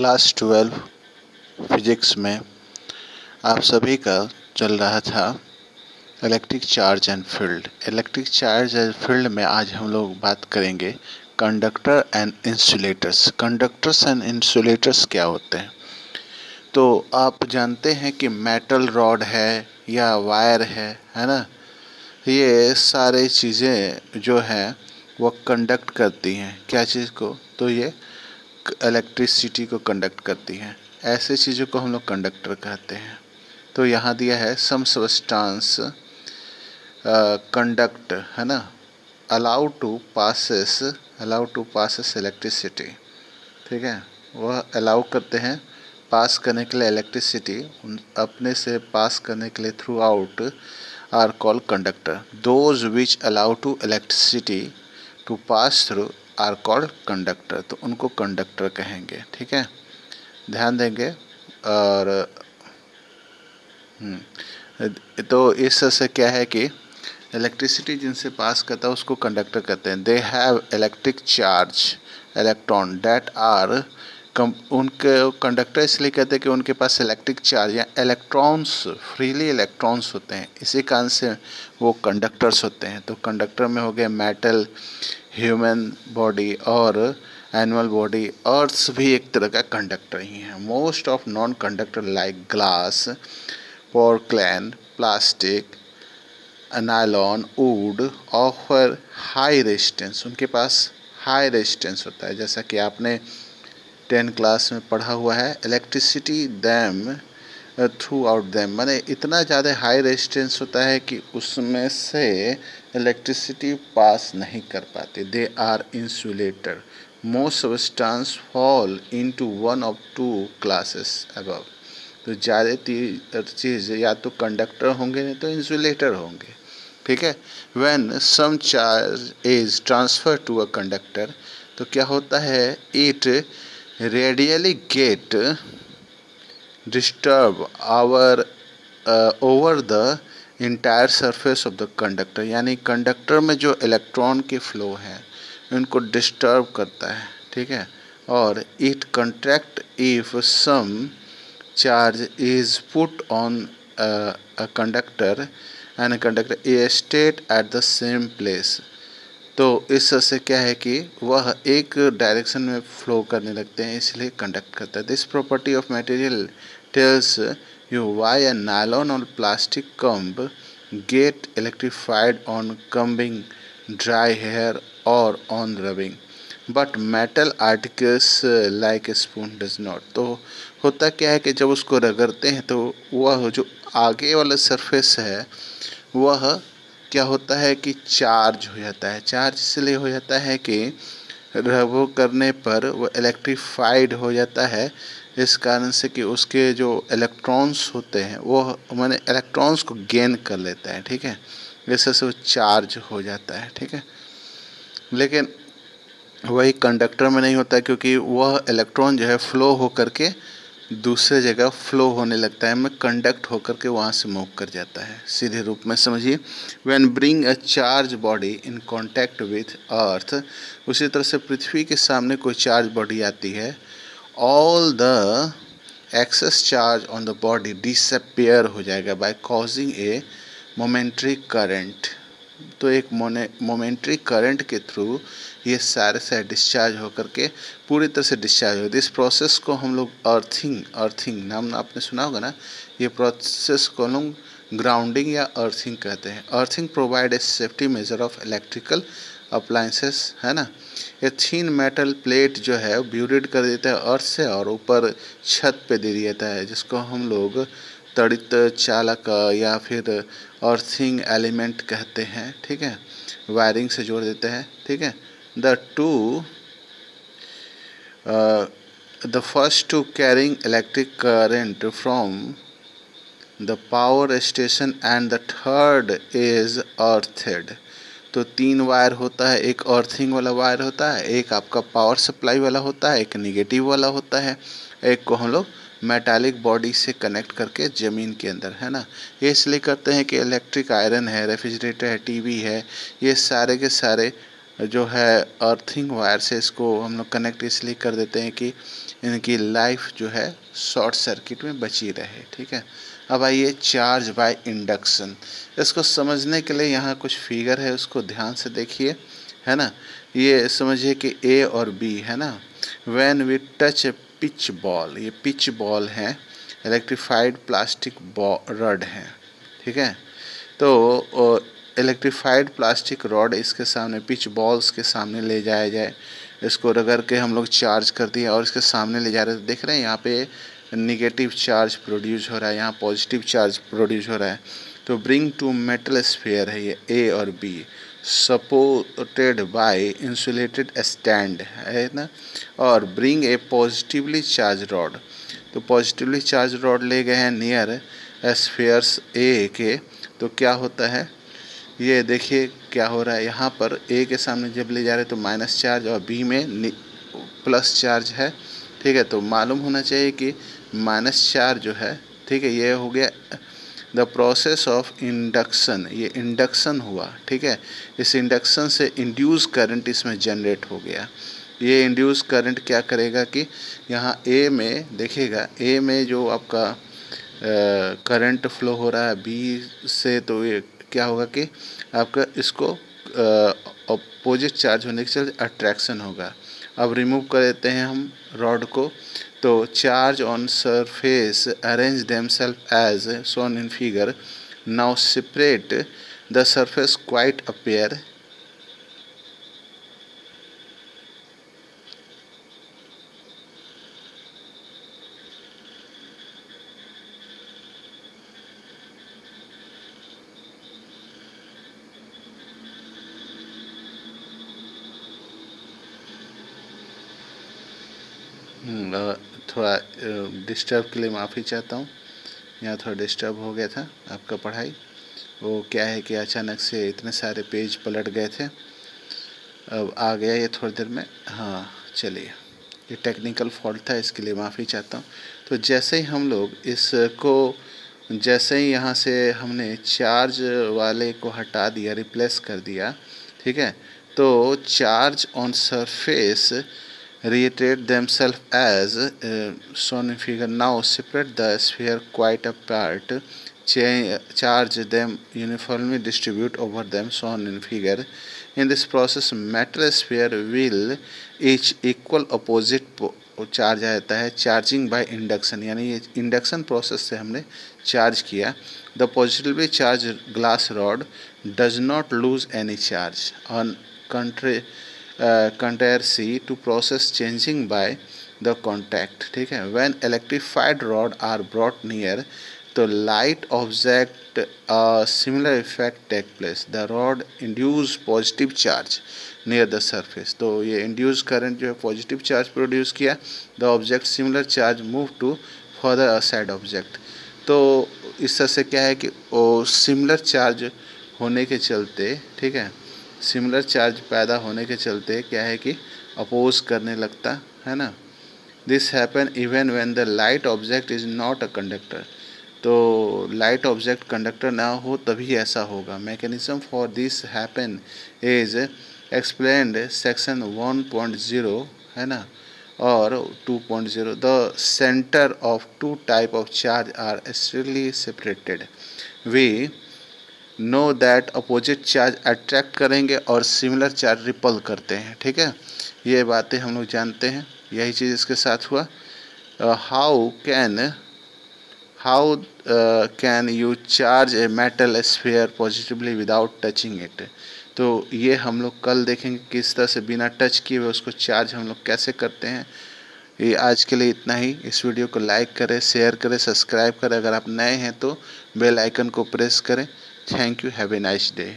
Class 12 physics में आप सभी का चल रहा था electric charge and field. Electric charge and field में आज हम लोग बात करेंगे conductor and insulators. Conductors and insulators क्या होते हैं? तो आप जानते हैं कि मेटल रॉड है या वायर है ना, ये सारे चीज़ें जो हैं वो कंडक्ट करती हैं। क्या चीज़ को? तो ये इलेक्ट्रिसिटी को कंडक्ट करती हैं। ऐसे चीज़ों को हम लोग कंडक्टर कहते हैं। तो यहाँ दिया है सम सब्सटेंस कंडक्ट, है ना, अलाउ टू पासेस इलेक्ट्रिसिटी। ठीक है, वह अलाउ करते हैं पास करने के लिए इलेक्ट्रिसिटी, अपने से पास करने के लिए through out are call conductor. Those which allow to electricity to pass through are called conductor. तो उनको कंडक्टर कहेंगे। ठीक है, ध्यान देंगे। और तो इस से क्या है कि इलेक्ट्रिसिटी जिनसे पास करता है उसको कंडक्टर कहते हैं। They have electric charge electron that are, उनके कंडक्टर इसलिए कहते हैं कि उनके पास इलेक्ट्रिक चार्ज या इलेक्ट्रॉन्स, फ्रीली इलेक्ट्रॉन्स होते हैं, इसी कारण से वो कंडक्टर्स होते हैं। तो कंडक्टर में हो गए मेटल, ह्यूमन बॉडी और एनिमल बॉडी। अर्थ भी एक तरह का कंडक्टर ही है। Most of non conductor like glass, porcelain, plastic, nylon, wood offer high resistance. उनके पास हाई रेजिस्टेंस होता है, जैसा कि आपने 10 क्लास में पढ़ा हुआ है। Electricity them through out them, माने इतना ज़्यादा हाई रेजिस्टेंस होता है कि उसमें से इलेक्ट्रिसिटी पास नहीं कर पाती। They are insulator. Most substance fall into one of two classes above. तो ज़्यादा चीज़ या तो कंडक्टर होंगे नहीं तो इंसुलेटर होंगे। ठीक है, when some charge is transfer to a conductor, तो क्या होता है, it radially get disturb all over the entire surface of the conductor. यानी कंडक्टर में जो इलेक्ट्रॉन के फ्लो हैं उनको डिस्टर्ब करता है। ठीक है, और it contract if some charge is put on a conductor and a conductor is stayed at the same place। तो इस से क्या है कि वह एक डायरेक्शन में फ्लो करने लगते हैं, इसलिए कंडक्ट करता है। This property of material tells you why a nylon और plastic comb get electrified on combing dry hair और on rubbing, but metal articles like spoon does not. तो होता क्या है कि जब उसको रगड़ते हैं तो वह जो आगे वाला सरफेस है वह क्या होता है कि चार्ज हो जाता है। चार्ज इसलिए हो जाता है कि रबो करने पर वह इलेक्ट्रीफाइड हो जाता है, इस कारण से कि उसके जो इलेक्ट्रॉन्स होते हैं वो माने इलेक्ट्रॉन्स को गेन कर लेता है। ठीक है, जैसे से वो चार्ज हो जाता है। ठीक है, लेकिन वही कंडक्टर में नहीं होता, क्योंकि वह इलेक्ट्रॉन जो है फ्लो होकर के दूसरे जगह फ्लो होने लगता है, में कंडक्ट होकर के वहाँ से मूव कर जाता है। सीधे रूप में समझिए, when bring a charge body in contact with अर्थ, उसी तरह से पृथ्वी के सामने कोई चार्ज बॉडी आती है, all the excess charge on the body disappear हो जाएगा by causing a momentary current. तो एक मोमेंट्री करंट के थ्रू ये सारे डिस्चार्ज होकर के पूरी तरह से डिस्चार्ज हो। इस प्रोसेस को हम लोग अर्थिंग नाम आपने सुना होगा ना, ये प्रोसेस को हम लोग ग्राउंडिंग या अर्थिंग कहते हैं। Earthing provide a safety measure of electrical appliances, है ना। ये थीन मेटल प्लेट जो है ब्यूरिड कर देता है अर्थ से और ऊपर छत पे दे देता है, जिसको हम लोग तड़ित चालक या फिर अर्थिंग एलिमेंट कहते हैं। ठीक है, वायरिंग से जोड़ देते हैं। ठीक है, the first two carrying electric current from the power station and the third is earthed. तो 3 वायर होता है, एक अर्थिंग वाला वायर होता है, एक आपका पावर सप्लाई वाला होता है, एक निगेटिव वाला होता है, एक को हम लोग मेटालिक बॉडी से कनेक्ट करके ज़मीन के अंदर, है ना। ये इसलिए करते हैं कि इलेक्ट्रिक आयरन है, रेफ्रिजरेटर है, टीवी है, ये सारे के सारे जो है अर्थिंग वायर से इसको हम लोग कनेक्ट इसलिए कर देते हैं कि इनकी लाइफ जो है शॉर्ट सर्किट में बची रहे। ठीक है, अब आइए चार्ज बाय इंडक्शन। इसको समझने के लिए यहाँ कुछ फिगर है, उसको ध्यान से देखिए, है ना। ये समझिए कि ए और बी है ना। When we touch a pith ball, ये पिच बॉल है, इलेक्ट्रिफाइड प्लास्टिक रड है। ठीक है, तो इलेक्ट्रिफाइड प्लास्टिक रॉड इसके सामने, पिच बॉल्स के सामने ले जाया जाए, इसको रगड़ के हम लोग चार्ज कर दिए और इसके सामने ले जा रहे हैं। देख रहे हैं यहाँ पे निगेटिव चार्ज प्रोड्यूस हो रहा है, यहाँ पॉजिटिव चार्ज प्रोड्यूस हो रहा है। तो ब्रिंग टू मेटल स्फीयर है ये ए और B, supported by insulated stand है ना, और bring a positively charged rod. तो पॉजिटिवली चार्ज रॉड ले गए हैं नियर स्फीयर्स ए के। तो क्या होता है, ये देखिए क्या हो रहा है, यहाँ पर ए के सामने जब ले जा रहे हैं तो माइनस चार्ज और बी में प्लस चार्ज है। ठीक है, तो मालूम होना चाहिए कि माइनस चार्ज जो है, ठीक है, ये हो गया द प्रोसेस ऑफ इंडक्शन, ये इंडक्शन हुआ। ठीक है, इस इंडक्शन से इंड्यूस करंट इसमें जनरेट हो गया। ये इंड्यूस करंट क्या करेगा कि यहाँ ए में देखिएगा, ए में जो आपका करंट फ्लो हो रहा है बी से, तो ये क्या होगा कि आपका इसको अपोजिट चार्ज होने के चलते अट्रैक्शन होगा। अब रिमूव कर देते हैं हम रॉड को, तो charge on surface arrange themselves as shown in figure, now separate the surface quite appear. थोड़ा डिस्टर्ब के लिए माफ़ी चाहता हूँ, यहाँ थोड़ा डिस्टर्ब हो गया था आपका पढ़ाई। वो क्या है कि अचानक से इतने सारे पेज पलट गए थे, अब आ गया ये थोड़ी देर में। हाँ चलिए, ये टेक्निकल फॉल्ट था, इसके लिए माफ़ी चाहता हूँ। तो जैसे ही हम लोग इसको, जैसे ही यहाँ से हमने चार्ज वाले को हटा दिया, रिप्लेस कर दिया, ठीक है, तो charge on surface reiterate themselves as shown in figure. Now separate the sphere quite apart, charge them uniformly, distribute over them shown in figure. In this process metal sphere will each equal opposite charge आता है, charging by induction, यानी ये induction process से हमने charge किया। The positively charge glass rod does not lose any charge on contrary to process changing by the contact। ठीक है, when electrified rod are brought near तो light object similar effect take place, the rod induce positive charge near the surface। तो ये induce current जो है positive charge produce किया, the object similar charge move to further aside object। तो इस तरह से क्या है कि वो सिमिलर चार्ज होने के चलते, ठीक है, सिमिलर चार्ज पैदा होने के चलते क्या है कि अपोज करने लगता है ना। This happen even when the light object is not a conductor. तो लाइट ऑब्जेक्ट कंडक्टर ना हो तभी ऐसा होगा। Mechanism for this happen is explained section 1.0 है ना और 2.0। The centre of two type of charge are strictly separated. We know that opposite charge attract करेंगे और सिमिलर चार्ज रिपल करते हैं। ठीक है, ये बातें हम लोग जानते हैं, यही चीज़ इसके साथ हुआ। How can you charge a metal sphere positively without touching it. तो ये हम लोग कल देखेंगे किस तरह से बिना टच किए हुए उसको चार्ज हम लोग कैसे करते हैं। ये आज के लिए इतना ही। इस वीडियो को लाइक करें, शेयर करें, सब्सक्राइब करें। अगर आप नए हैं तो बेल आइकन को प्रेस करें। Thank you. Have a nice day.